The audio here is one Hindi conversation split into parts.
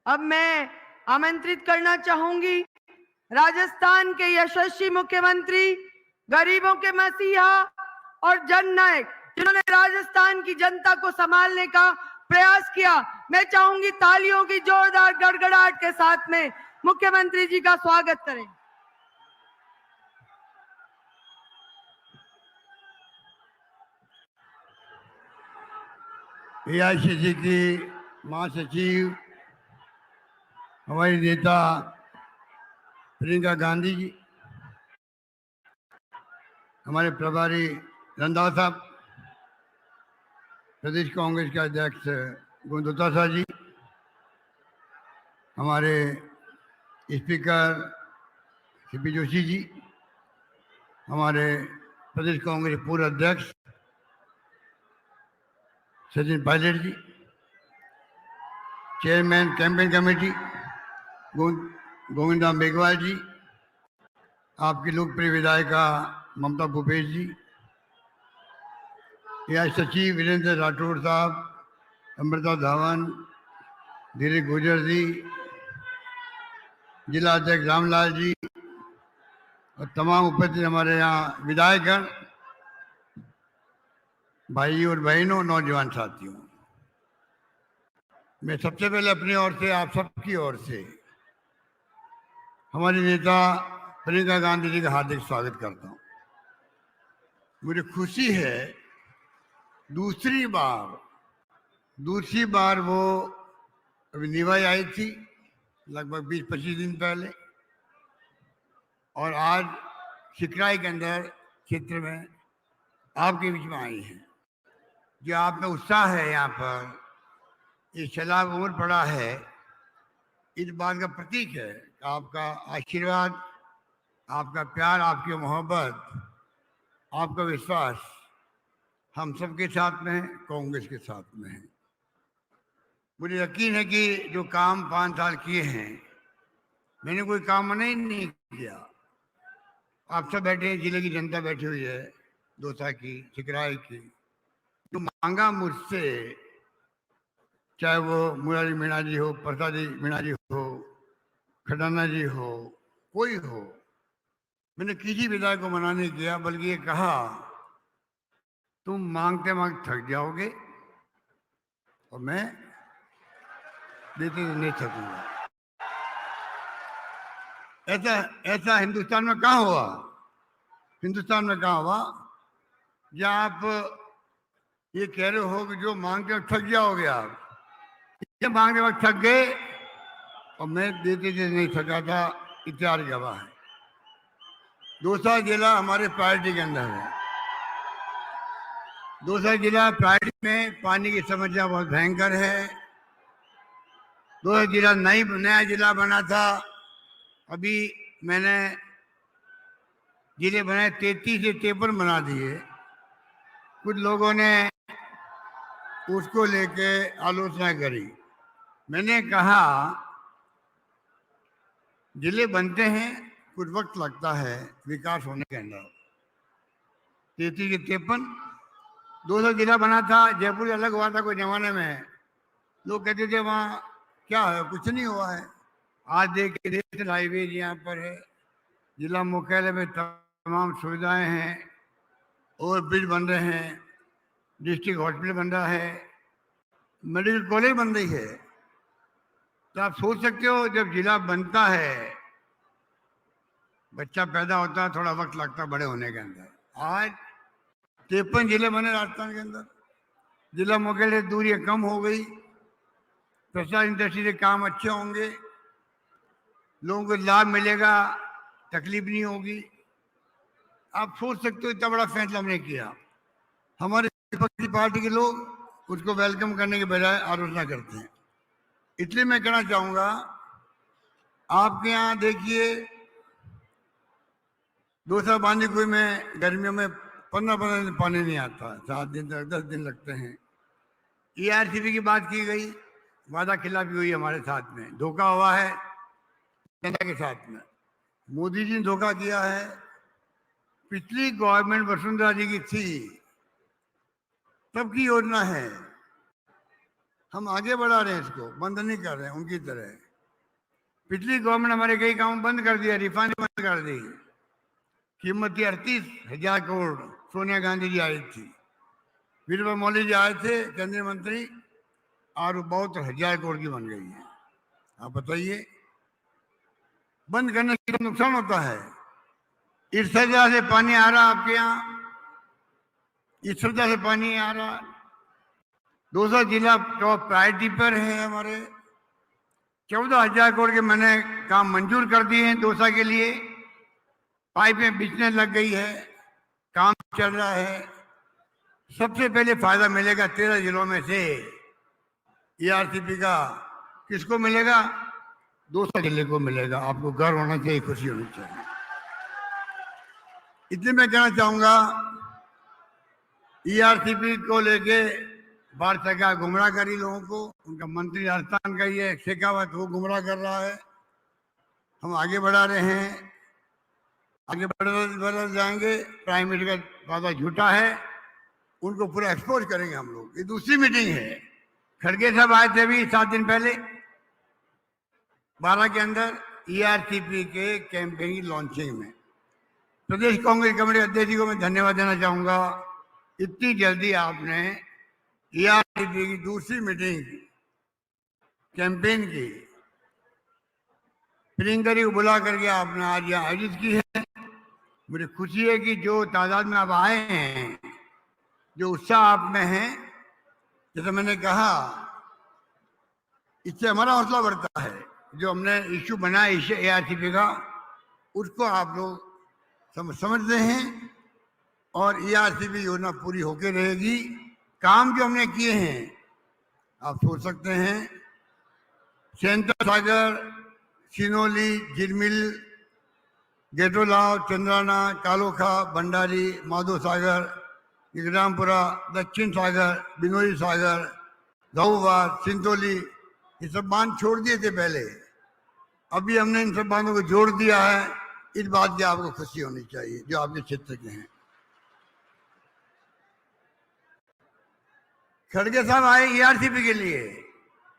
अब मैं आमंत्रित करना चाहूंगी राजस्थान के यशस्वी मुख्यमंत्री, गरीबों के मसीहा और जननायक, जिन्होंने राजस्थान की जनता को संभालने का प्रयास किया। मैं चाहूंगी तालियों की जोरदार गड़गड़ाहट के साथ में मुख्यमंत्री जी का स्वागत करें। एआईसीसी की महासचिव हमारी नेता प्रियंका गांधी जी, हमारे प्रभारी रंधावा साहब, प्रदेश कांग्रेस के अध्यक्ष गोविंद जी, हमारे स्पीकर सीपी जोशी जी, हमारे प्रदेश कांग्रेस पूर्व अध्यक्ष Sachin Pilot ji, chairman campaign committee Govinda Meghwal ji, आपकी लोकप्रिय विधायिका ममता भूपेश जी, यह सचिव वीरेंद्र राठौड़ साहब, अमृता धावन, धीरज गुर्जर जी, जिला अध्यक्ष रामलाल जी और तमाम उपस्थित हमारे यहाँ विधायकगण, भाई और बहनों, नौजवान साथियों, मैं सबसे पहले अपनी ओर से आप सबकी ओर से हमारी नेता प्रियंका गांधी जी का हार्दिक स्वागत करता हूं। मुझे खुशी है दूसरी बार वो अभी निभाई आई थी लगभग 20-25 दिन पहले, और आज सिकराई के अंदर क्षेत्र में आपके बीच में आई है। जो आप में उत्साह है, यहाँ पर ये सैलाब उम्र पड़ा है, इस बात का प्रतीक है कि आपका आशीर्वाद, आपका प्यार, आपकी मोहब्बत, आपका विश्वास हम सबके साथ में है, कांग्रेस के साथ में है। मुझे यकीन है कि जो काम 5 साल किए हैं, मैंने कोई काम नहीं किया। आप सब बैठे हैं, जिले की जनता बैठी हुई है, दौसा की, सिकराई की, जो मांगा मुझसे, चाहे वो मुरारी मीणा जी हो, प्रसादी मीणा जी हो, खडाना जी हो, कोई हो, मैंने किसी विधायक को मना नहीं किया, बल्कि ये कहा तुम मांगते मांगते थक जाओगे और मैं देते नहीं थकूंगा। ऐसा हिंदुस्तान में कहाँ हुआ? हिंदुस्तान में कहाँ हुआ जहाँ आप ये कह रहे हो कि जो मांगते वक्त थक जाओगे आप, ये मांगते वक्त थक गए और मैं देते नहीं थका था, इतिहास गवाह है। दौसा जिला हमारे प्रायोरिटी के अंदर है। दौसा जिला प्रायोरिटी में पानी की समस्या बहुत भयंकर है। दौसा जिला नया जिला बना था, अभी मैंने जिले बनाए 33 से 53 बना दिए। कुछ लोगों ने उसको लेके आलोचना करी। मैंने कहा जिले बनते हैं, कुछ वक्त लगता है विकास होने के अंदर। 33 से 53 200 जिला बना था। जयपुर अलग हुआ था कोई जमाने में, लोग कहते थे वहाँ क्या है, कुछ नहीं हुआ है। आज देखिए नेशनल हाईवे यहाँ पर है, जिला मुख्यालय में तमाम सुविधाएं हैं, और ब्रिज बन रहे हैं, डिस्ट्रिक्ट हॉस्पिटल बन रहा है, मेडिकल कॉलेज बन रही है। तो आप सोच सकते हो जब जिला बनता है, बच्चा पैदा होता है, थोड़ा वक्त लगता है बड़े होने के अंदर। आज 53 जिले बने राजस्थान के अंदर, जिला मुख्यालय दूरी कम हो गई, प्रसार इंडस्ट्री से काम अच्छे होंगे, लोगों को लाभ मिलेगा, तकलीफ नहीं होगी। आप सोच सकते हो इतना बड़ा फैसला हमने किया। हमारे विपक्षी पार्टी के लोग उसको वेलकम करने के बजाय आलोचना करते हैं। इसलिए मैं कहना चाहूंगा, आपके यहाँ देखिए दौसा बांदीकुई में गर्मियों में 15 दिन पानी नहीं आता, 7 दिन तक 10 दिन लगते हैं। ERCP की बात की गई, वादा खिलाफी हुई हमारे साथ में, धोखा हुआ है जनता के साथ में। मोदी जी ने धोखा किया है। पिछली गवर्नमेंट वसुंधरा जी की थी, तब की योजना है, हम आगे बढ़ा रहे हैं, इसको बंद नहीं कर रहे हैं उनकी तरह। पिछली गवर्नमेंट हमारे कई काम बंद कर दिया, रिफाइनरी बंद कर दी। कीमत थी 38,000 करोड़, सोनिया गांधी जी आई थी, वीरभद्र मोदी जी आए थे केंद्रीय मंत्री, और 72,000 करोड़ की बन गई है। आप बताइए, बंद करने से नुकसान होता है। इस सजा से पानी आ रहा आपके यहाँ, इस सजा से पानी आ रहा। 200 जिला टॉप प्रायोरिटी पर है हमारे। 14,000 करोड़ के मैंने काम मंजूर कर दिए हैं दौसा के लिए। पाइपें बिछने लग गई है, काम चल रहा है। सबसे पहले फायदा मिलेगा 13 जिलों में से ईआरसीपी का। किसको मिलेगा? दौसा जिले को मिलेगा। आपको गर्व होना चाहिए, खुशी होनी चाहिए। इतने मैं कहना चाहूंगा, ईआरसीपी को लेके भारत सरकार गुमराह करी लोगों को। उनका मंत्री राजस्थान का ही है शेखावत, वो गुमराह कर रहा है। हम आगे बढ़ा रहे हैं, आगे बढ़ जाएंगे। प्राइम मिनिस्टर का वादा झूठा है, उनको पूरा एक्सपोज करेंगे हम लोग। ये दूसरी मीटिंग है। खड़गे साहब आए थे अभी 7 दिन पहले 12 के अंदर ईआरसीपी के कैंपेन की लॉन्चिंग में। प्रदेश कांग्रेस कमेटी अध्यक्ष जी को मैं धन्यवाद देना चाहूंगा, इतनी जल्दी आपने ईआरसीपी की दूसरी मीटिंग कैंपेन की प्रियंकरी को बुला करके आपने आज यहाँ आयोजित की है। मुझे खुशी है कि जो तादाद में आप आए हैं, जो उत्साह आप में है, जैसे मैंने कहा, इससे हमारा हौसला बढ़ता है। जो हमने इश्यू बनाया एआरसीपी का, उसको आप लोग समझते हैं, और ईआरसीपी योजना पूरी होके रहेगी। काम जो हमने किए हैं आप सोच सकते हैं, सेंटर सागर, सिनोली, झिलमिल, गेटोलाव, चंद्राना, कालोखा, भंडारी, माधो सागर, विक्रमपुरा, दक्षिण सागर, बिनोई सागर, गौवार, सिंतोली, ये सब बांध छोड़ दिए थे पहले। अभी हमने इन सब बांधों को जोड़ दिया है। इस बात की आपको खुशी होनी चाहिए जो आपके क्षेत्र के हैं। खड़गे साहब आए ईआरसीपी के लिए,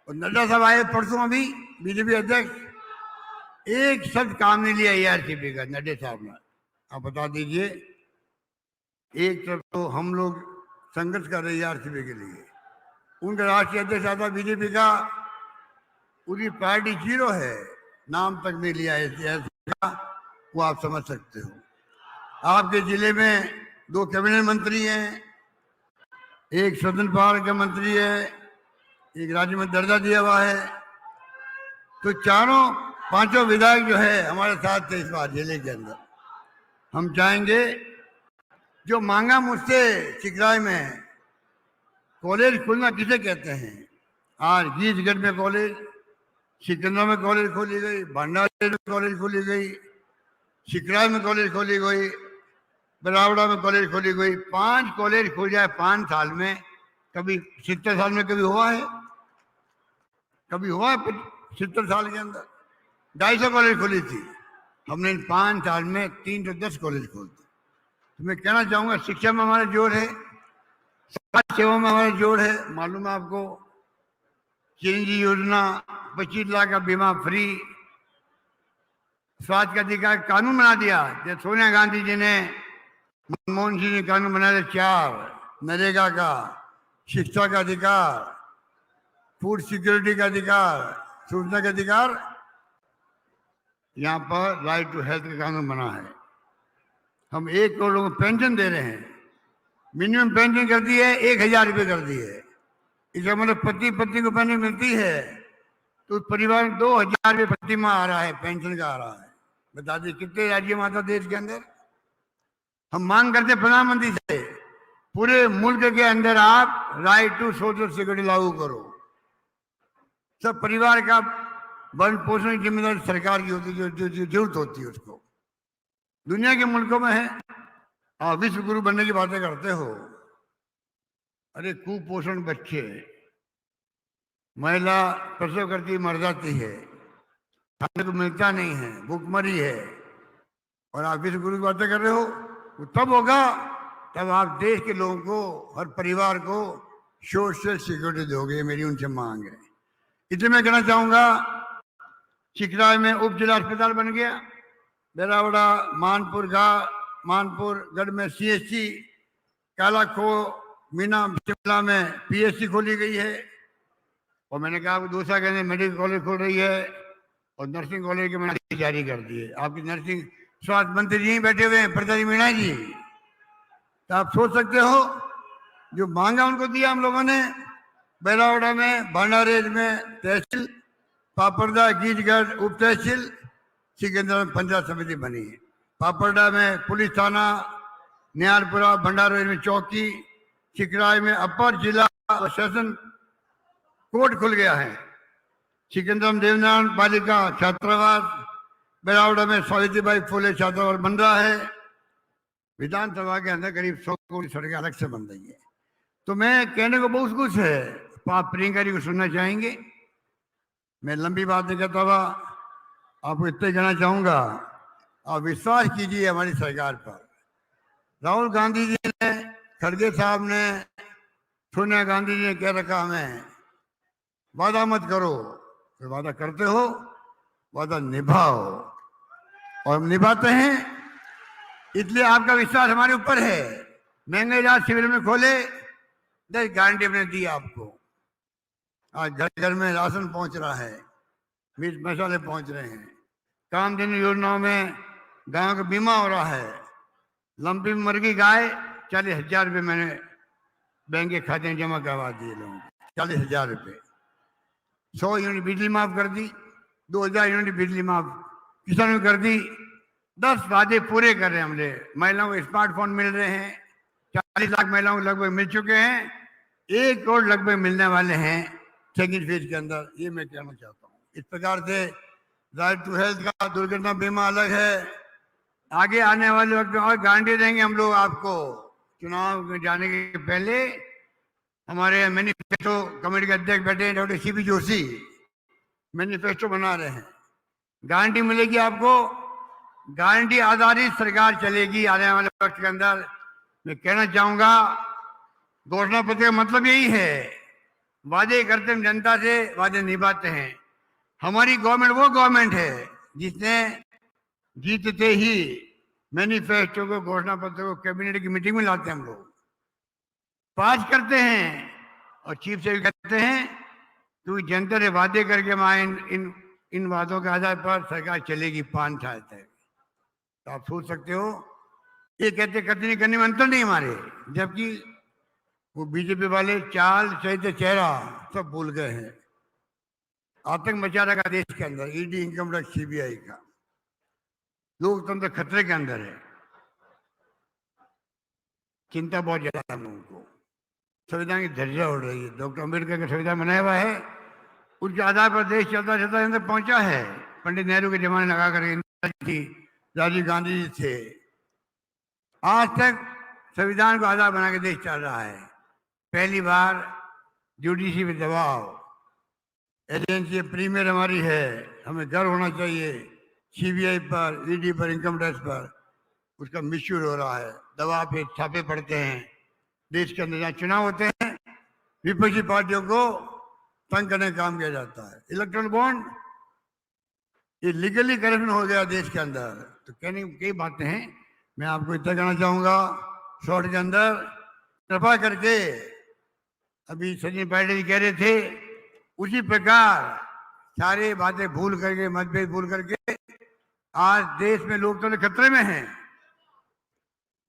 और नड्डा साहब आए परसों अभी, बीजेपी अध्यक्ष। एक शब्द काम नहीं लिया ईआरसीपी का नड्डा साहब ने। आप बता दीजिए, एक तरफ तो हम लोग संघर्ष कर रहे ईआरसीपी के लिए, उनका राष्ट्रीय अध्यक्ष आता बीजेपी का, पूरी पार्टी 0 है, नाम तक नहीं लिया ईआरसीपी का। वो आप समझ सकते हो। आपके जिले में 2 कैबिनेट मंत्री हैं, एक सदन पावर का मंत्री है, एक राज्य में दर्जा दिया हुआ है। तो 4-5 विधायक जो है हमारे साथ थे इस बार जिले के अंदर। हम चाहेंगे, जो मांगा मुझसे चिकराई में कॉलेज खोलना किसे कहते हैं, आज गीजगढ़ में कॉलेज, सिकंदरा में कॉलेज खोली गई, भंडारी में कॉलेज खोली गई, चिकराई में कॉलेज खोली गई, बरावड़ा में कॉलेज खोली गई। 5 कॉलेज खोल जाए 5 साल में, कभी 70 साल में कभी हुआ है? कभी हुआ है 70 साल के अंदर? 250 कॉलेज खोली थी हमने इन 5 साल में, 310 कॉलेज खोल दी। तो मैं कहना चाहूंगा, शिक्षा में हमारा जोर है, समाज सेवा में हमारा जोर है। मालूम है आपको, चिरंजीवी योजना, 25 लाख का बीमा फ्री, स्वास्थ्य का अधिकार कानून बना दिया। जब सोनिया गांधी जी ने, मनमोहन सिंह ने कानून बनाया 4, नरेगा का, शिक्षा का अधिकार, फूड सिक्योरिटी का अधिकार, सूचना का अधिकार, यहाँ पर राइट टू हेल्थ का कानून बना है। हम 1 करोड़ लोगों को पेंशन दे रहे हैं। मिनिमम पेंशन कर दी है, 1,000 रुपये कर दी है। इसका मतलब पति को पेंशन मिलती है तो उस परिवार में 2,000 रुपये प्रति माह आ रहा है, पेंशन का आ रहा है। बता दी कितने राज्य में आता देश के अंदर। हम मांग करते प्रधानमंत्री से, पूरे मुल्क के अंदर आप राइट टू सोशल सिक्योरिटी लागू करो। सब परिवार का भरण पोषण की जिम्मेदारी सरकार की होती है, जो जरूरत होती है उसको। दुनिया के मुल्कों में है, आप विश्व गुरु बनने की बातें करते हो। अरे कुपोषण बच्चे, महिला प्रसव करती मर जाती है, खाने को मिलता नहीं है, भूखमरी है, और आप विश्व गुरु की बातें कर रहे हो। वो तब होगा तब आप देश के लोगों को, हर परिवार को सोशल सिक्योरिटी दोगे, मेरी उनसे मांग है। इसलिए मैं कहना चाहूँगा, चिकराय में उप जिला अस्पताल बन गया, बेरावड़ा मानपुर गढ़ में CHC, कालाखो मीना शिमला में PSC खोली गई है। और मैंने कहा आपको दूसरा कहने मेडिकल कॉलेज खोल रही है और नर्सिंग कॉलेज के मैंने जारी कर दिए। आपकी नर्सिंग स्वास्थ्य मंत्री जी बैठे हुए हैं, प्रताप मीणा जी, तो आप सोच सकते हो जो मांगा उनको दिया हम लोगों ने। बेलावड़ा में, भांडारेज में तहसील, पापड़दा गीजगढ़ उप तहसील, सिकंदर में पंचायत समिति बनी है। पापड़दा में पुलिस थाना, निहालपुरा भंडारेज में चौकी, चिकराय में अपर जिला और सेशन कोर्ट खुल गया है। सिकंदर में देवनारायण बालिका छात्रावास, बेलावड़ा में सावित्रीबाई फुले छात्रावास बन रहा है। विधानसभा के अंदर करीब 100 करोड़ सड़कें अलग से बन रही है। तो मैं कहने को बहुत कुछ है, तो आप प्रियंका जी को सुनना चाहेंगे। मैं लंबी बात नहीं करता हुआ आपको इतना कहना चाहूंगा, आप विश्वास कीजिए हमारी सरकार पर। राहुल गांधी जी ने, खड़गे साहब ने, सोनिया गांधी जी ने कह रखा हमें वादा मत करो, फिर वादा करते हो, वादा निभाओ, और हम निभाते हैं। इसलिए आपका विश्वास हमारे ऊपर है। महंगाई राहत शिविर में खोले, 10 गारंटी हमने दी आपको। आज घर घर में राशन पहुंच रहा है, मिर्च मसाले पहुंच रहे हैं। कामधेनु योजनाओं में गांव का बीमा हो रहा है। लंपी में मर गई गाय, 40,000 रुपये मैंने बैंक के खाते में जमा करवा दिए लोगों को, 40,000 रुपये। 100 यूनिट बिजली माफ कर दी, 2,000 यूनिट बिजली माफ किसानों को कर दी। 10 वादे पूरे कर रहे हैं हमने। महिलाओं को स्मार्टफोन मिल रहे हैं, 40 लाख महिलाओं को लगभग मिल चुके हैं, 1 करोड़ लगभग मिलने वाले हैं सेकेंड फेज के अंदर। ये मैं कहना चाहता हूँ। इस प्रकार से राइट टू हेल्थ का दुर्घटना बीमा अलग है। आगे आने वाले वक्त में और गारंटी देंगे हम लोग आपको। चुनाव में जाने के पहले हमारे मैनिफेस्टो कमेटी के अध्यक्ष बैठे हैं डॉक्टर CP जोशी, मैनिफेस्टो बना रहे हैं। गारंटी मिलेगी आपको, गारंटी आधारित सरकार चलेगी आने वाले वक्त के अंदर। मैं कहना चाहूंगा, घोषणा पत्र का मतलब यही है, वादे करते हैं जनता से, वादे निभाते हैं। हमारी गवर्नमेंट वो गवर्नमेंट है जिसने जीतते ही मैनिफेस्टो को, घोषणा पत्र को कैबिनेट की मीटिंग में लाते हैं, हम लोग पास करते हैं और चीफ से कहते हैं तो जनता ने वादे करके माए, इन वादों के आधार पर सरकार चलेगी 5 साल तक। तो आप सोच सकते हो, ये कहते कतनी करने में अंतर नहीं हमारे, जबकि वो बीजेपी वाले चाल चहित चेहरा सब भूल गए हैं। आतंक मचा रखा देश के अंदर, ED, इनकम टैक्स, CBI का। लोकतंत्र खतरे के अंदर है। चिंता बहुत ज्यादा है हम लोगों को। संविधान की धज्जियां उड़ रही है। डॉक्टर अम्बेडकर का संविधान बनाया हुआ है, उसके आधार पर देश चलता चलता अंदर पहुंचा है। पंडित नेहरू के जमाने लगा कर राजीव गांधी जी थे। आज तक संविधान को आधार बना के देश चल रहा है। पहली बार जुडिशरी पे दबाव, एजेंसी प्रीमियर हमारी है, हमें गर्व होना चाहिए। CBI पर, ED पर, इनकम टैक्स पर उसका मिसयूज हो रहा है। दबाव पे छापे पड़ते हैं। देश के अंदर जहाँ चुनाव होते हैं, विपक्षी पार्टियों को तंग करने का काम किया जाता है। इलेक्ट्रल बॉन्ड, ये लीगली करप्शन हो गया देश के अंदर। तो कहने की कई बातें हैं, मैं आपको इतना कहना चाहूंगा शॉर्ट के अंदर। कृपा करके, अभी सचिन पायलट जी कह रहे थे, उसी प्रकार सारे बातें भूल करके, मतभेद भूल करके, आज देश में लोकतंत्र खतरे में है।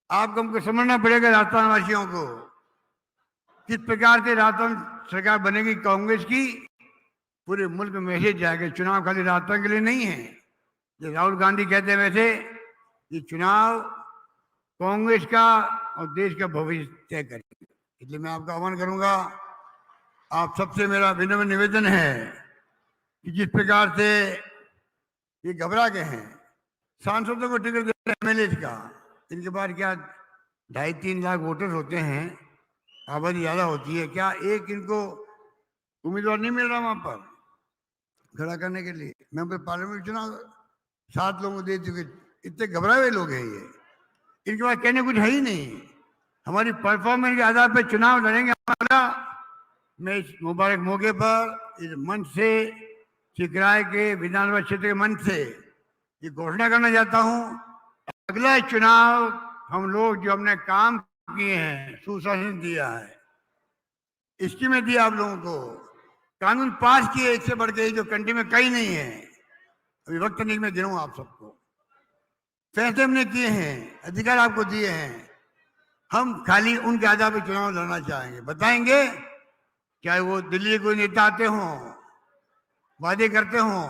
आपको हमको समझना पड़ेगा राजस्थान वासियों को, किस प्रकार से राजस्थान सरकार बनेगी कांग्रेस की। पूरे मुल्क में मैसेज जाएगा, चुनाव खाली राजस्थान के लिए नहीं है। जो राहुल गांधी कहते हैं वैसे, ये चुनाव कांग्रेस का और देश का भविष्य तय करेगा। इसलिए मैं आपका आह्वान करूंगा, आप सबसे मेरा विनम्र निवेदन है कि जिस प्रकार से ये घबरा गए हैं, सांसदों को टिकट दे रहे हैं MLA का, इनके बाद क्या 2.5-3 लाख वोटर होते हैं, आबादी ज़्यादा होती है, क्या एक इनको उम्मीदवार नहीं मिल रहा वहाँ पर खड़ा करने के लिए। मैं पार्लियामेंट चुनाव 7 लोगों को दे चुके, इतने घबराए हुए लोग हैं ये, इनके पास कहने कुछ है ही नहीं। हमारी परफॉर्मेंस के आधार पर चुनाव लड़ेंगे, हमारा मैं इस मुबारक मौके पर इस मंच से, सिकराय के विधानसभा क्षेत्र के मंच से ये घोषणा करना चाहता हूं, अगला चुनाव हम लोग जो हमने काम किए हैं, सुशासन दिया है, स्कीमें दी आप लोगों को, कानून पास किए, इससे बढ़ के जो कंट्री में कहीं नहीं है। अभी वक्त नहीं मैं गिनूं आप सबको, फैसले हमने किए हैं, अधिकार आपको दिए हैं। हम खाली उनके आधार पर चुनाव लड़ना चाहेंगे, बताएंगे, चाहे वो दिल्ली के कोई नेता आते हों, वादे करते हों,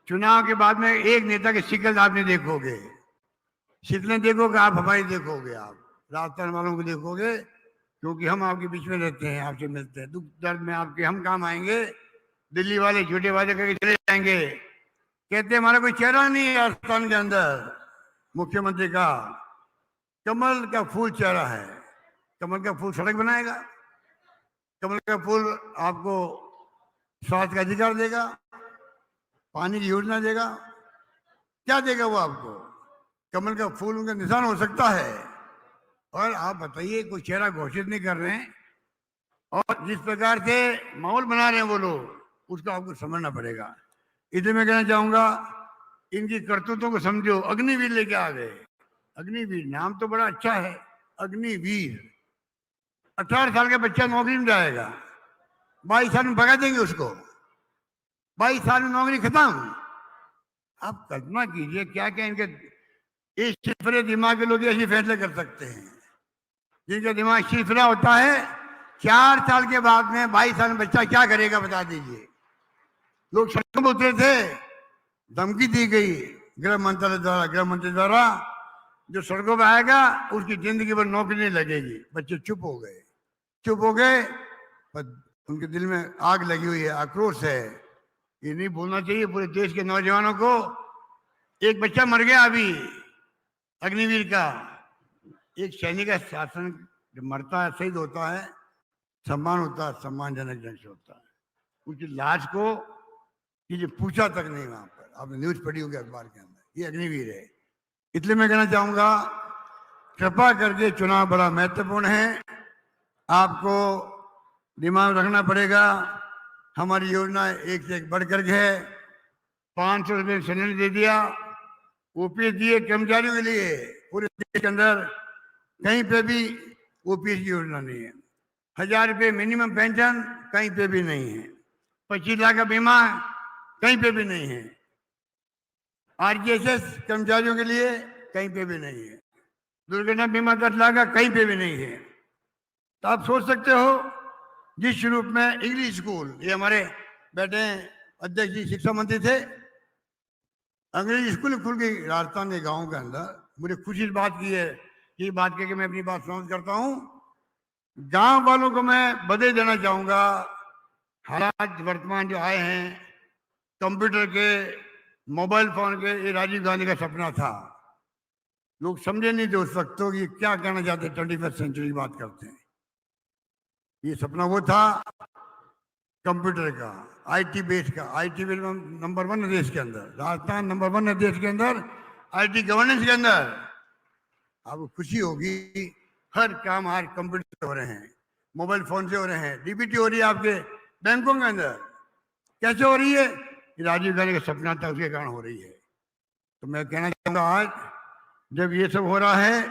चुनाव के बाद में एक नेता की शिकल आप नहीं देखोगे, शिकलें देखोगे आप, हमारी देखोगे आप, राजस्थान वालों को देखोगे, क्योंकि हम आपके बीच में रहते हैं, आपसे मिलते हैं, दुख दर्द में आपके हम काम आएंगे। दिल्ली वाले झूठे वादे करके चले जाएंगे, कहते हैं हमारा कोई चेहरा नहीं है राजस्थान के अंदर, मुख्यमंत्री का कमल का फूल चेहरा है। कमल का फूल सड़क बनाएगा, कमल का फूल आपको स्वास्थ्य का अधिकार देगा, पानी की योजना देगा, क्या देगा वो आपको? कमल का फूल उनका निशान हो सकता है। और आप बताइए, कोई चेहरा घोषित नहीं कर रहे हैं, और जिस प्रकार से माहौल बना रहे हैं वो लोग, उसको आपको समझना पड़ेगा। इधर मैं कहना चाहूंगा, इनकी करतूतों को समझो। अग्निवीर लेके आ गए, अग्निवीर नाम तो बड़ा अच्छा है, अग्निवीर। 18 साल का बच्चा नौकरी में जाएगा, 22 साल में भगा देंगे उसको, 22 साल में नौकरी खत्म। आप कल्पना कीजिए क्या क्या इनके इस शिफरे दिमाग के लोग ऐसे फैसले कर सकते हैं, जिनका दिमाग शिफरा होता है। 4 साल के बाद में 22 साल में बच्चा क्या करेगा बता दीजिए। लोग सड़कों पर उतरे थे, धमकी दी गई गृह मंत्री द्वारा, जो सड़कों पर आएगा उसकी जिंदगी भर नौकरी नहीं लगेगी। बच्चे चुप हो गए, पर उनके दिल में आग लगी हुई है, आक्रोश है। ये नहीं भूलना चाहिए पूरे देश के नौजवानों को। एक बच्चा मर गया अभी, अग्निवीर का। एक सैनिक का शासन जब मरता है, शहीद होता है, सम्मान होता है, सम्मानजनक ढंग से होता है। उसकी लाश को किसी पूछा तक नहीं वहां पर, आपने न्यूज पढ़ी होगी अखबार के अंदर, ये अग्निवीर है। इसलिए मैं कहना चाहूंगा, कृपा करके चुनाव बड़ा महत्वपूर्ण है, आपको दिमाग रखना पड़ेगा। हमारी योजना एक से एक बढ़कर के है। 500 रुपये सिलेंडर दे दिया, ओपीएस दिए कर्मचारियों के लिए। पूरे देश के अंदर कहीं पे भी ओपीएस की योजना नहीं है। 1000 रुपये मिनिमम पेंशन कहीं पे भी नहीं है। 25 लाख का बीमा कहीं पे भी नहीं है। आरजीएसएस कर्मचारियों के लिए कहीं पे भी नहीं है। दुर्घटना बीमा 10 लाख का कहीं पे भी नहीं है। तो आप सोच सकते हो, जिस रूप में इंग्लिश स्कूल, ये हमारे बेटे अध्यक्ष जी शिक्षा मंत्री थे, अंग्रेजी स्कूल खुल गई राजस्थान के गांव के अंदर। मुझे खुशी इस बात की है, ये बात कह के मैं अपनी बात समाप्त करता हूं। गांव वालों को मैं बधाई देना चाहूंगा। हालात वर्तमान जो आए हैं, कंप्यूटर के, मोबाइल फोन के, ये राजीव गांधी का सपना था। लोग समझे नहीं थे उस वक्त तो कि क्या करना चाहते, 21वीं सेंचुरी की बात करते हैं। ये सपना वो था कंप्यूटर का, आईटी बेस का। आईटी बेस नंबर 1 है देश के अंदर, राजस्थान नंबर 1 है देश के अंदर आईटी गवर्नेंस के अंदर। आपको खुशी होगी, हर काम आज कंप्यूटर से हो रहे हैं, मोबाइल फोन से हो रहे हैं। डीबीटी हो रही है आपके बैंकों के अंदर। कैसे हो रही है? राजीव गांधी का सपना था, उसके कारण हो रही है। तो मैं कहना चाहूंगा, आज जब ये सब हो रहा है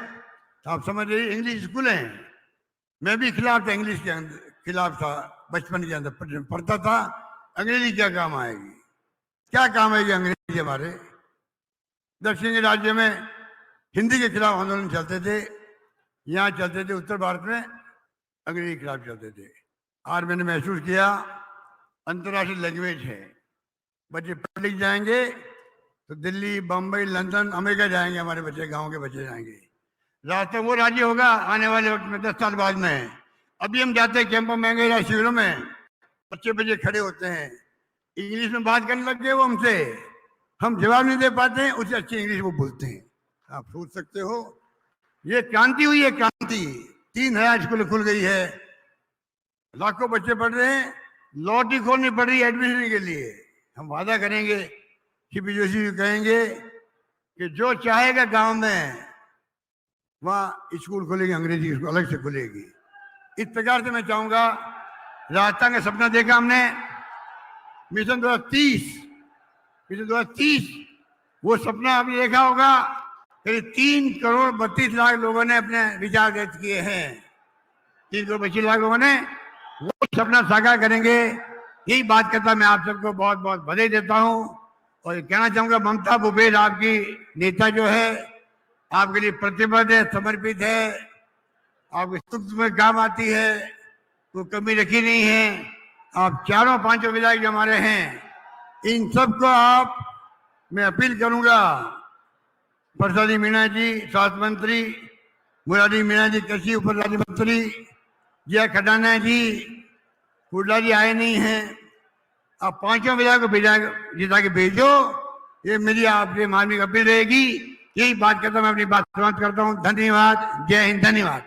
तो आप समझ रही, इंग्लिश स्कूल हैं। मैं भी खिलाफ था, इंग्लिश के खिलाफ था, बचपन के अंदर पढ़ता था। अंग्रेजी क्या काम आएगी, क्या काम आएगी अंग्रेजी? हमारे दक्षिणी राज्य में हिंदी के खिलाफ आंदोलन चलते थे, यहाँ चलते थे उत्तर भारत में अंग्रेजी के खिलाफ चलते थे। आज मैंने महसूस किया, अंतर्राष्ट्रीय लैंग्वेज है, बच्चे पढ़ लिख जाएंगे तो दिल्ली, बम्बई, लंदन, अमेरिका जाएंगे हमारे बच्चे, गांव के बच्चे जाएंगे। रास्ता वो राज्य होगा आने वाले वक्त में, 10 साल बाद में। अभी हम जाते हैं कैंपों में, गए शिविरों में, बच्चे खड़े होते हैं, इंग्लिश में बात करने लग गए वो हमसे, हम जवाब नहीं दे पाते हैं, उससे अच्छी इंग्लिश वो बोलते हैं। आप सोच सकते हो, ये क्रांति हुई है, क्रांति। 3000 स्कूल खुल गई है, लाखों बच्चे पढ़ रहे हैं, लॉट ही खोलनी पड़ रही है एडमिशन के लिए। हम वादा करेंगे, सीपी जोशी जी कहेंगे कि जो चाहेगा गांव में वहाँ स्कूल खुलेगी, अंग्रेजी स्कूल अलग से खुलेगी। इस प्रकार से मैं चाहूंगा राजस्थान का सपना देखा हमने, मिशन 2030 वो सपना आपने देखा होगा। करीब 3,32,00,000 लोगों ने अपने विचार व्यक्त किए हैं। 3,32,00,000 लोगों ने वो सपना साकार करेंगे। यही बात करता मैं आप सबको बहुत बहुत बधाई देता हूं और ये कहना चाहूंगा, ममता भूपेश आपकी नेता जो है आपके लिए प्रतिबद्ध है, समर्पित है, आपके सुख में काम आती है, कोई कमी रखी नहीं है। आप चारों पांचों विधायक जो हमारे हैं, इन सबको आप मैं अपील करूंगा, प्रसादी मीणा जी स्वास्थ्य मंत्री, मुरारी मीणा जी कृषि उप राज्य मंत्री, जया खडाना जी कुर्ला जी आए नहीं हैं, आप पांचों विधायक को जिता के भेजो। ये मेरी आपसे मानवीय अपील रहेगी। यही बात करता मैं अपनी बात समाप्त करता हूँ। धन्यवाद। जय हिंद। धन्यवाद।